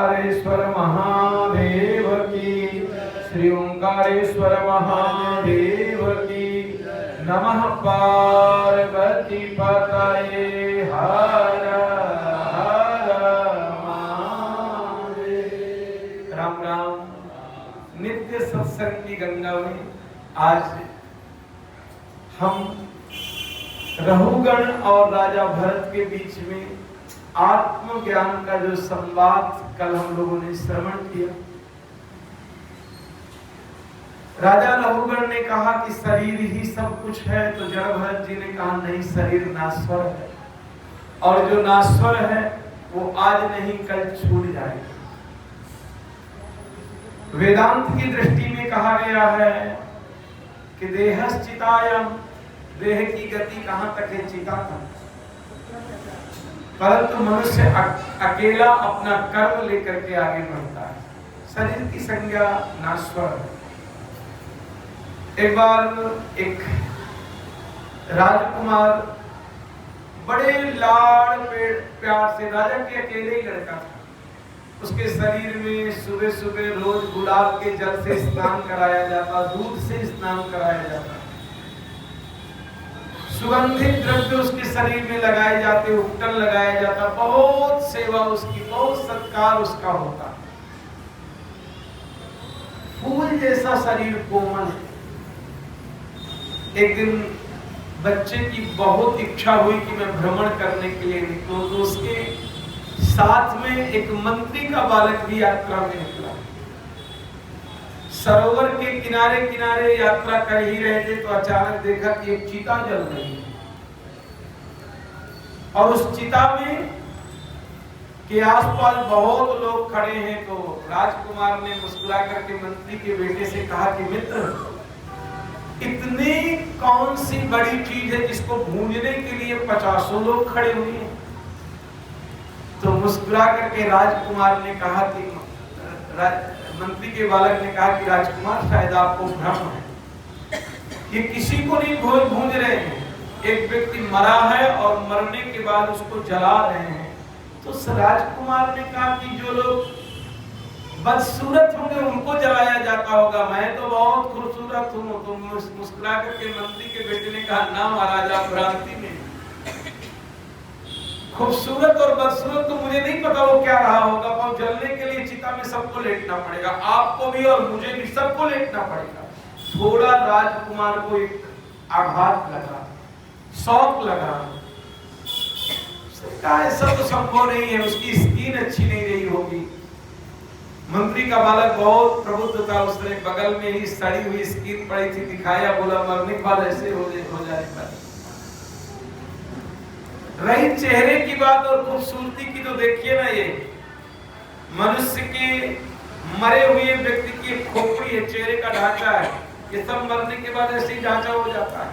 ओंकारेश्वर महादेव की, श्री ओंकारेश्वर महादेव की। नमः पार्वती पतये हर हर महादेव। राम राम। नित्य सत्संग की गंगा में आज हम रहुगण और राजा भरत के बीच में आत्मज्ञान का जो संवाद कल हम लोगों ने श्रवण किया। राजा रहुगण ने कहा कि शरीर ही सब कुछ है, तो जड़ भरत जी ने कहा नहीं, शरीर नाश्वर है और जो नाश्वर है वो आज नहीं कल छूट जाएगा। वेदांत की दृष्टि में कहा गया है कि देहश्चितायम, देह की गति कहां तक है? चिता तक। परंतु मनुष्य अकेला अपना कर्म लेकर के आगे बढ़ता है। शरीर की संज्ञा नाश्वर है। एक बार एक राजकुमार बड़े लाड़ प्यार से, राजा के अकेले ही लड़का था, उसके शरीर में सुबह सुबह रोज गुलाब के जल से स्नान कराया जाता, दूध से स्नान कराया जाता, सुगंधित द्रव्य उसके शरीर में लगाए जाते, उपटन लगाया जाता, बहुत सेवा उसकी, बहुत सत्कार उसका होता। फूल जैसा शरीर कोमल। एक दिन बच्चे की बहुत इच्छा हुई कि मैं भ्रमण करने के लिए निकलूं, तो उसके साथ में एक मंत्री का बालक भी यात्रा में निकला। सरोवर के किनारे किनारे यात्रा कर ही रहे थे तो अचानक देखा कि एक चीता जल रही है और उस चिता में के आसपास बहुत लोग खड़े हैं। तो राजकुमार ने मुस्कुरा करके मंत्री के बेटे से कहा कि मित्र, इतनी कौन सी बड़ी चीज है जिसको भूंजने के लिए 50 लोग खड़े हुए हैं? तो मुस्कुरा करके राजकुमार ने कहा कि मंत्री के बालक ने कहा कि राजकुमार, शायद आपको भ्रम है, ये किसी को नहीं भूंज रहे हैं। एक व्यक्ति मरा है और मरने के बाद उसको जला रहे हैं। तो राजकुमार ने कहा कि जो लोग बदसूरत होंगे उनको जलाया जाता होगा, मैं तो बहुत खूबसूरत हूँ। तो मुस्कुरा करके मंत्री के बेटे ने कहा, ना महाराज, आप भ्रांति में। खूबसूरत और बदसूरत तो मुझे नहीं पता वो क्या रहा होगा, पर जलने के लिए चिता में सबको लेटना पड़ेगा, आपको भी और मुझे भी, सबको लेटना पड़ेगा। थोड़ा राजकुमार को एक आघात लगा, शौक लगा, ऐसा तो संभव नहीं है, उसकी स्किन अच्छी नहीं रही होगी। मंत्री का बालक बहुत प्रबुद्ध था, उसने बगल में ही सड़ी हुई स्किन पड़ी थी, दिखाया, बोला मरने के बाद ऐसे हो जाएगा। रही चेहरे की बात और खूबसूरती की, तो देखिए ना, ये मनुष्य के मरे हुए व्यक्ति की खोपड़ी है, चेहरे का ढांचा है, ये सब मरने के बाद ऐसे ही ढांचा हो जाता है।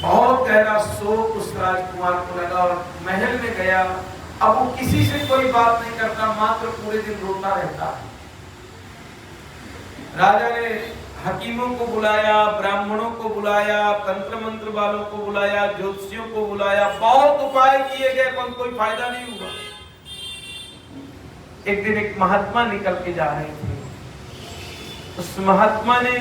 बहुत गहरा शोक उस राजकुमार को लगा और महल में गया। अब वो किसी से कोई बात नहीं करता, मात्र पूरे दिन रोता रहता है। राजा ने हकीमों को बुलाया, ब्राह्मणों को बुलाया, तंत्र मंत्र वालों को बुलाया, ज्योतिषियों को बुलाया, बहुत उपाय किए गए, पर कोई फायदा नहीं हुआ। एक दिन एक महात्मा निकल के जा रहे थे। उस महात्मा ने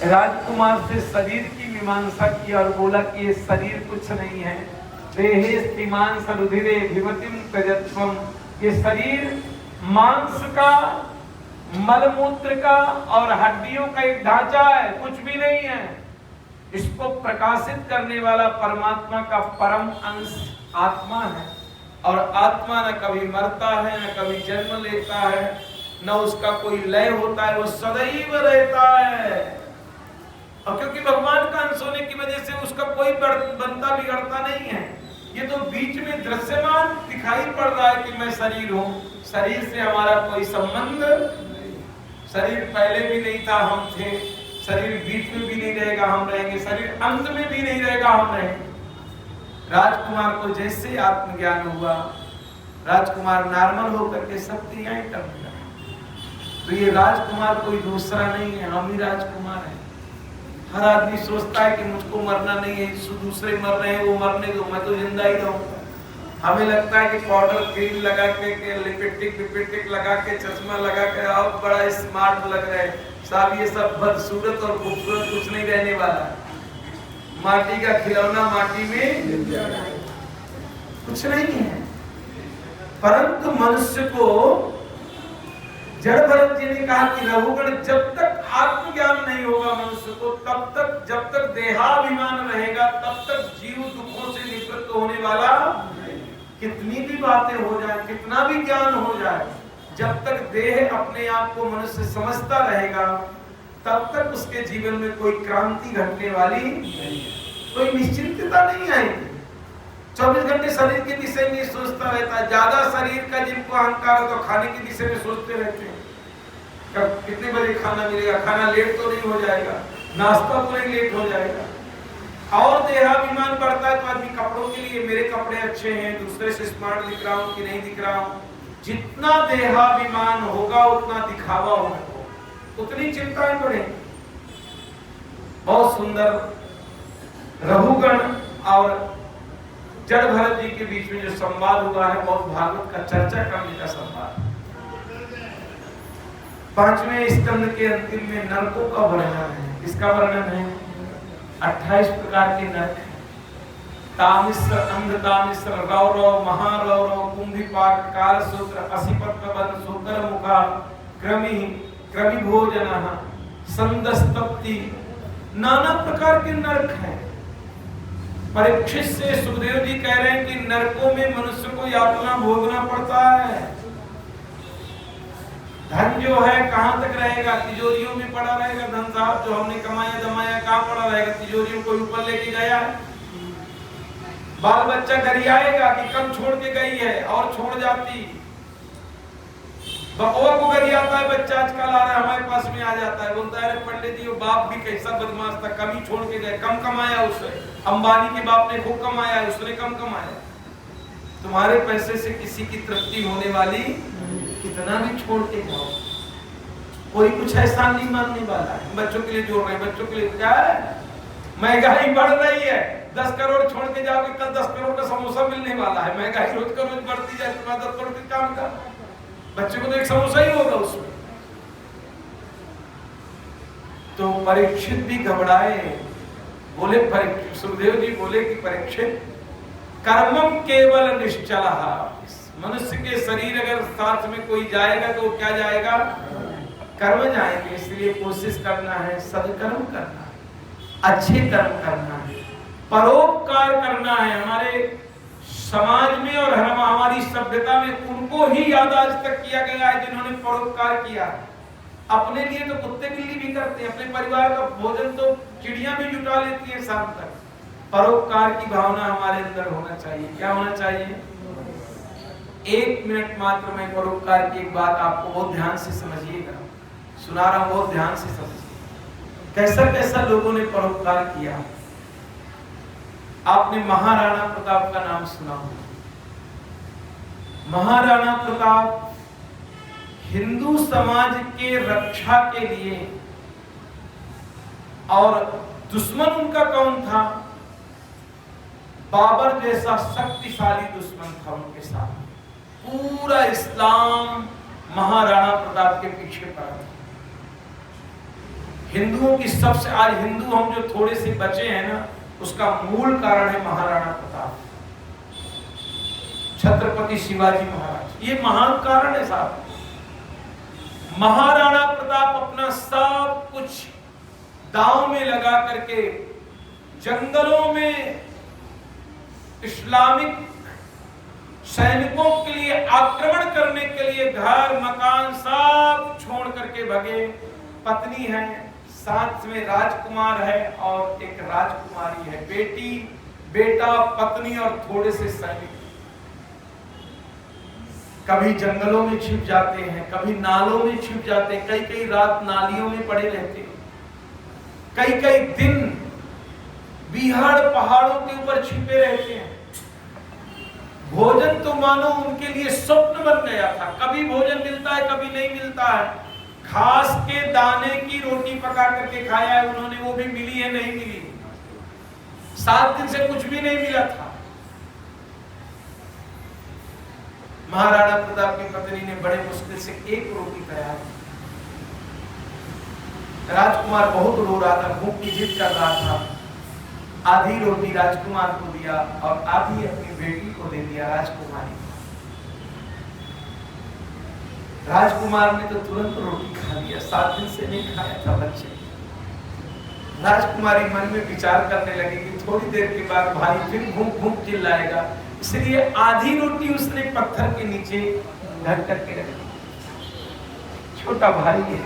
राजकुमार से शरीर की मीमांसा की और बोला कि ये शरीर कुछ नहीं है, देहेस्तिमान सरुधिरे भिवतिम त्यजत्वम, ये शरीर मांस का, मलमूत्र का और हड्डियों का एक ढांचा है, कुछ भी नहीं है। इसको प्रकाशित करने वाला परमात्मा का परम अंश आत्मा है, और आत्मा न कभी मरता है, न कभी जन्म लेता है, न उसका कोई लय होता है, वो सदैव रहता है। और क्योंकि भगवान का अंश होने की वजह से उसका कोई बनता बिगड़ता नहीं है। ये तो बीच में दृश्यमान दिखाई पड़ रहा है कि मैं शरीर हूँ, शरीर से हमारा कोई संबंध, शरीर पहले भी नहीं था, हम थे, शरीर बीच में भी नहीं रहेगा, हम रहेंगे, शरीर अंत में भी नहीं रहेगा, हम रहेंगे। राजकुमार को जैसे आत्मज्ञान हुआ, राजकुमार नॉर्मल होकर के सब क्रियाएं करने लगा। तो ये राजकुमार कोई दूसरा नहीं है, हम ही राजकुमार हैं। हर आदमी सोचता है कि मुझको मरना नहीं है, दूसरे मर रहे हैं, वो मरने दो, मैं तो जिंदा ही रहूंगा। हमें लगता है कि पाउडर क्रीम लगा के लिपस्टिक लगा के चश्मा लगा के आप बड़ा स्मार्ट लग रहे हैं। साहब ये सब बदसूरत और खूबसूरत कुछ नहीं रहने वाला। माटी का खिलौना माटी में कुछ नहीं है। परंतु मनुष्य को जड़ भरत जी ने कहा कि रघुगण जब तक आत्मज्ञान नहीं होगा मनुष्य को, तब तक जब तक देहाभिमान रहेगा तब तक जीव दुखों से निवृत्त होने वाला। कितनी भी बातें हो जाए, कितना भी ज्ञान हो जाए, जब तक देह अपने आप को मनुष्य समझता रहेगा तब तक उसके जीवन में कोई क्रांति घटने वाली नहीं, कोई निश्चिंतता नहीं आएगी। 24 घंटे शरीर के विषय में सोचता रहता है। ज्यादा शरीर का जिनको अहंकार है तो खाने के विषय में सोचते रहते हैं, कब कितने बजे खाना मिलेगा, खाना लेट तो नहीं हो जाएगा, नाश्ता तो नहीं लेट हो जाएगा। और देहाभिमान बढ़ता है तो आदमी कपड़ों के लिए मेरे कपड़े अच्छे हैं, दूसरे से स्मार्ट दिख रहा हूँ कि नहीं दिख रहा हूँ। जितना देहाभिमान होगा उतना दिखावा होगा, उतनी चिंताएं बढ़ेंगी। बहुत सुंदर रघुगण और जड़ भरत जी के बीच में जो संवाद हुआ है, बहुत भागवत का चर्चा करने का संवाद। 5वें स्कंद के अंतिम में नरकों का वर्णन है। इसका वर्णन है 28 प्रकार के नरक हैं। तामिश्र, अंधतामिश्र, रौरव, महारौरव, कुंभिपाक, कालसूत्र, असिपत्रबन, सूकरमुखा, क्रमि भोजनः, संदस्तप्ति, नाना प्रकार के नरक हैं। परीक्षित से सुखदेव जी कह रहे हैं कि नरकों में मनुष्य को यातना भोगना पड़ता है। धन जो है कहां तक रहेगा, तिजोरियों में पड़ा रहेगा। धन साहब जो हमने कमाया दमाया कहां पड़ा रहेगा, तिजोरियों को ऊपर लेके गया है। बाल बच्चा गरियाएगा कि कब छोड़ के गई है और छोड़ जाती। बकवा को गरियाता है बच्चा, आजकल आ रहा है हमारे पास में आ जाता है, बोलता है अरे पंडित जी वो बाप भी कैसा बदमाश था, कम ही छोड़ के गए, कम कमाया उसने। अंबानी के बाप ने खूब कमाया, उसने कम कमाया। तुम्हारे पैसे से किसी की तृप्ति होने वाली, कितना भी छोड़ के जाओ, कोई कुछ ऐसा नहीं मानने वाला है। बच्चों के लिए जोड़ रहे हैं, बच्चों के लिए क्या है, महंगाई बढ़ रही है। 10 करोड़ छोड़ के जाओगे, कल 10 करोड़ का समोसा मिलने वाला है। महंगाई रोज का रोज बढ़ती जाए, तुम्हारा 10 करोड़ का काम कर, बच्चे को तो एक समोसा ही होगा उसमें। तो परीक्षित भी घबराए, बोले सुखदेव जी बोले कि परीक्षित कर्मम केवल निश्चलः, मनुष्य के शरीर अगर साथ में कोई जाएगा तो क्या जाएगा, कर्म जाएंगे। इसलिए कोशिश करना है, सदकर्म करना है, अच्छे कर्म करना है, परोपकार करना है। हमारे समाज में और हमारी सभ्यता में उनको ही याद आज तक किया गया है जिन्होंने परोपकार किया। अपने लिए तो कुत्ते बिल्ली भी करते हैं, अपने परिवार का भोजन तो चिड़िया भी जुटा लेती है शाम तक। परोपकार की भावना हमारे अंदर होना चाहिए। क्या होना चाहिए? 1 मिनट मात्र में परोपकार की एक बात आपको बहुत ध्यान से समझिएगा, सुना रहा हूं, बहुत ध्यान से समझिए। कैसा कैसा लोगों ने परोपकार किया। आपने महाराणा प्रताप का नाम सुना होगा। महाराणा प्रताप हिंदू समाज के रक्षा के लिए, और दुश्मन उनका कौन था? बाबर जैसा शक्तिशाली दुश्मन था उनके साथ। पूरा इस्लाम महाराणा प्रताप के पीछे पड़ा था। हिंदुओं की सबसे, आज हिंदू हम जो थोड़े से बचे हैं ना, उसका मूल कारण है महाराणा प्रताप, छत्रपति शिवाजी महाराज। ये महान कारण है साहब। महाराणा प्रताप अपना सब कुछ दांव में लगा करके जंगलों में इस्लामिक सैनिकों के लिए आक्रमण करने के लिए घर मकान सब छोड़ करके भगे। पत्नी है, साथ में राजकुमार है और एक राजकुमारी है, बेटी बेटा पत्नी और थोड़े से सैनिक। कभी जंगलों में छिप जाते हैं, कभी नालों में छिप जाते हैं, कई कई रात नालियों में पड़े रहते हैं, कई कई दिन बिहाड़ पहाड़ों के ऊपर छिपे रहते हैं। भोजन तो मानो उनके लिए स्वप्न बन गया था। कभी भोजन मिलता है, कभी नहीं मिलता है। घास के दाने की रोटी पका करके खाया है उन्होंने, वो भी मिली है नहीं मिली। 7 दिन से कुछ भी नहीं मिला था। महाराणा प्रताप की पत्नी ने बड़े मुश्किल से एक रोटी तैयार की। राजकुमार बहुत रो रहा था, भूख की जिद कर रहा था। आधी रोटी राजकुमार को दिया और आधी अपनी बेटी को दे दिया, राजकुमारी। राजकुमार ने तो तुरंत रोटी खा लिया, 7 दिन से नहीं खाया था बच्चे। राजकुमारी मन में विचार करने लगी कि थोड़ी देर के बाद भाई फिर भूख भूख चिल्लाएगा, इसलिए आधी रोटी उसने पत्थर के नीचे ढक करके रख दी। छोटा भाई है,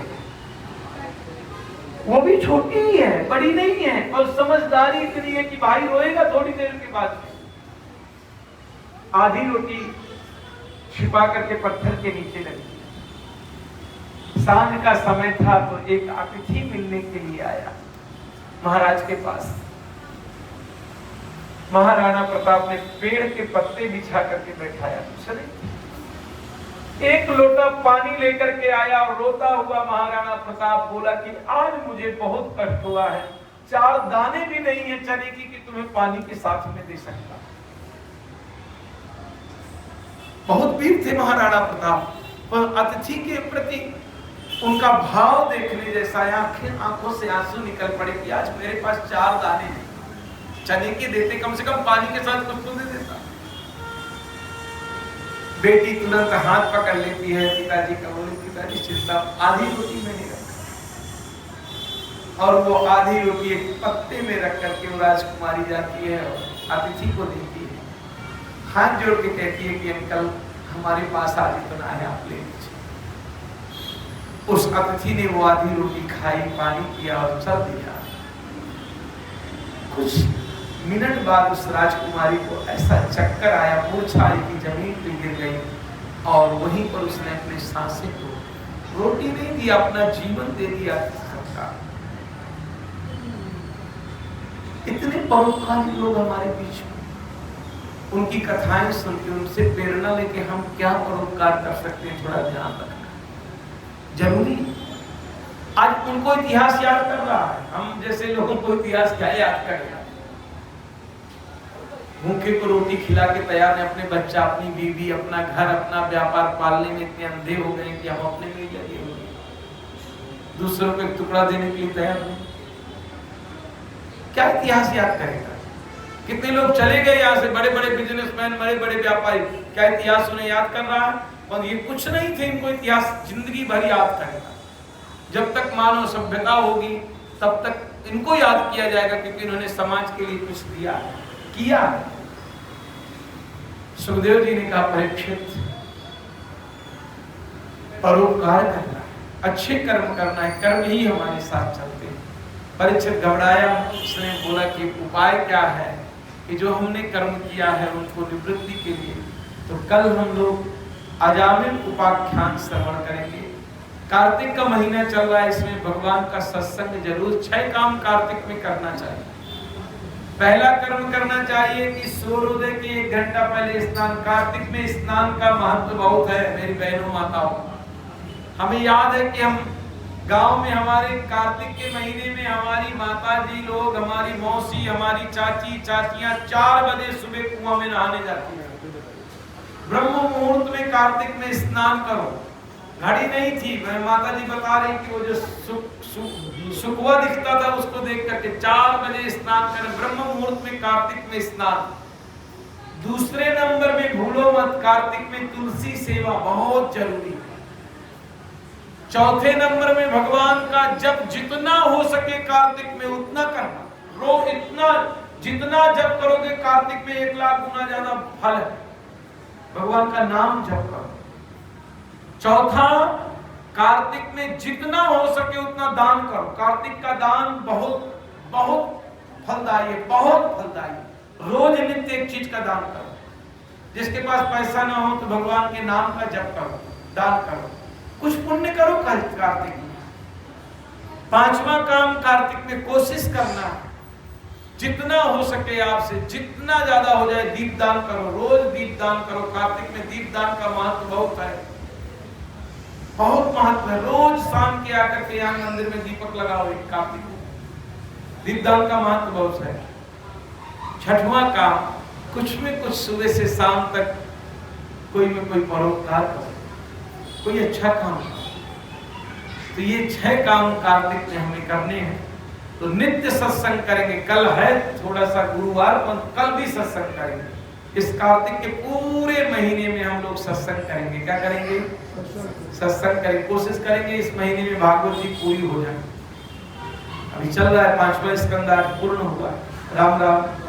वो भी छोटी ही है, बड़ी नहीं है, और समझदारी इतनी है कि भाई रोएगा थोड़ी देर के बाद। आधी रोटी छिपा करके पत्थर के नीचे लगी। सांझ का समय था तो एक अतिथि मिलने के लिए आया महाराज के पास। महाराणा प्रताप ने पेड़ के पत्ते बिछा करके बैठाया, चले एक लोटा पानी लेकर के आया और रोता हुआ महाराणा प्रताप बोला कि आज मुझे बहुत कष्ट हुआ है, 4 दाने भी नहीं है चने की कि तुम्हें पानी के साथ में दे सकता। बहुत वीर थे महाराणा प्रताप, पर अतिथि के प्रति उनका भाव देखने जैसा, आंखों से आंसू निकल पड़े कि आज मेरे पास 4 दाने हैं, चने के देते, कम से कम पानी के साथ कुछ तो दे देता। बेटी तुरंत हाथ पकड़ लेती है पिताजी का, बोले पिताजी चिंता, आधी रोटी में नहीं रखा, और वो आधी रोटी एक पत्ते में रख करके वो राजकुमारी जाती है और अतिथि को देती है। हाथ जोड़ के कहती है कि अंकल हमारे पास आज इतना है, आप ले लीजिए। उस अतिथि ने वो आधी रोटी खाई, पानी पिया और चल दिया। कुछ मिनट बाद उस राजकुमारी को ऐसा चक्कर आया, मूर्छाई की जमीन पे गिर गई और वहीं पर उसने अपनी सांसें को, रोटी नहीं दी, अपना जीवन दे दिया सबका। इतने परोपकारी लोग हमारे बीच में, उनकी कथाएं सुनकर उनसे प्रेरणा लेके हम क्या परोपकार कर सकते हैं, थोड़ा ध्यान रखना जरूरी। आज उनको इतिहास याद कर रहा है, हम जैसे लोगों को इतिहास क्या याद करेगा। भूखे को रोटी खिला के तैयार है, अपने बच्चा, अपनी बीवी, अपना घर, अपना व्यापार पालने में इतने अंधे हो गए कि हम अपने में लगे हुए, दूसरों को एक टुकड़ा देने के लिए तैयार नहीं। क्या इतिहास याद करेगा? कितने लोग चले गए यहाँ से, बड़े बड़े बिजनेसमैन, बड़े बड़े व्यापारी, क्या इतिहास उन्हें याद कर रहा है? और ये कुछ नहीं थे, इनको इतिहास जिंदगी भर याद करेगा। जब तक मानव सभ्यता होगी तब तक इनको याद किया जाएगा, क्योंकि इन्होंने समाज के लिए कुछ दिया किया। सुखदेव जी ने कहा परीक्षित, परोपकार करना है, अच्छे कर्म करना है, कर्म ही हमारे साथ चलते हैं। परीक्षित घबराया, उसने बोला कि उपाय क्या है कि जो हमने कर्म किया है उनको निवृत्ति के लिए। तो कल हम लोग अजामिल उपाख्यान श्रवण करेंगे। कार्तिक का महीना चल रहा है, इसमें भगवान का सत्संग जरूर, 6 काम कार्तिक में करना चाहिए। पहला कर्म करना चाहिए कि सूर्योदय के 1 घंटा पहले स्नान। कार्तिक में स्नान का महत्व बहुत है मेरी बहनों माताओं। हमें याद है कि हम गांव में हमारे कार्तिक के महीने में हमारी माता जी लोग, हमारी मौसी, हमारी चाची, चाचियां 4 बजे सुबह कुआं में नहाने जाती है। ब्रह्म मुहूर्त में कार्तिक में स्नान करो। घड़ी नहीं थी, माता जी बता रही कि वो जो सुखवा दिखता था उसको देख करके 4 बजे स्नान करें, ब्रह्म मुहूर्त में कार्तिक में स्नान। दूसरे नंबर में भूलो मत, कार्तिक में तुलसी सेवा बहुत जरूरी है। चौथे नंबर में भगवान का जप जितना हो सके कार्तिक में उतना करना। रोज इतना जितना जप करोगे कार्तिक में 1 लाख गुना ज्यादा फल है। भगवान का नाम जप करो। चौथा, कार्तिक में जितना हो सके उतना दान करो। कार्तिक का दान बहुत बहुत फलदायी है, बहुत फलदायी। रोज नित्य एक चीज का दान करो। जिसके पास पैसा ना हो तो भगवान के नाम का जप करो, दान करो, कुछ पुण्य करो कार्तिक में। 5वां काम कार्तिक में कोशिश करना है, जितना हो सके आपसे, जितना ज्यादा हो जाए दीप दान करो। रोज दीप दान करो। कार्तिक में दीप दान का महत्व बहुत है, बहुत महत्व है। रोज शाम के आकर के यहाँ मंदिर में दीपक लगाओ। कार्तिक में दीपदान का महत्व बहुत है। 6वां काम, कुछ में कुछ सुबह से शाम तक कोई में कोई परोपकार करो, कोई अच्छा काम करो। तो ये 6 काम कार्तिक में हमें करने हैं। तो नित्य सत्संग करेंगे। कल है थोड़ा सा गुरुवार, पर कल भी सत्संग करेंगे। इस कार्तिक के पूरे महीने में हम लोग सत्संग करेंगे। क्या करेंगे? सत्संग करेंगे। कोशिश करेंगे इस महीने में भागवत जी पूरी हो जाए। अभी चल रहा है 5वां स्कंद, आज पूर्ण हुआ। राम राम।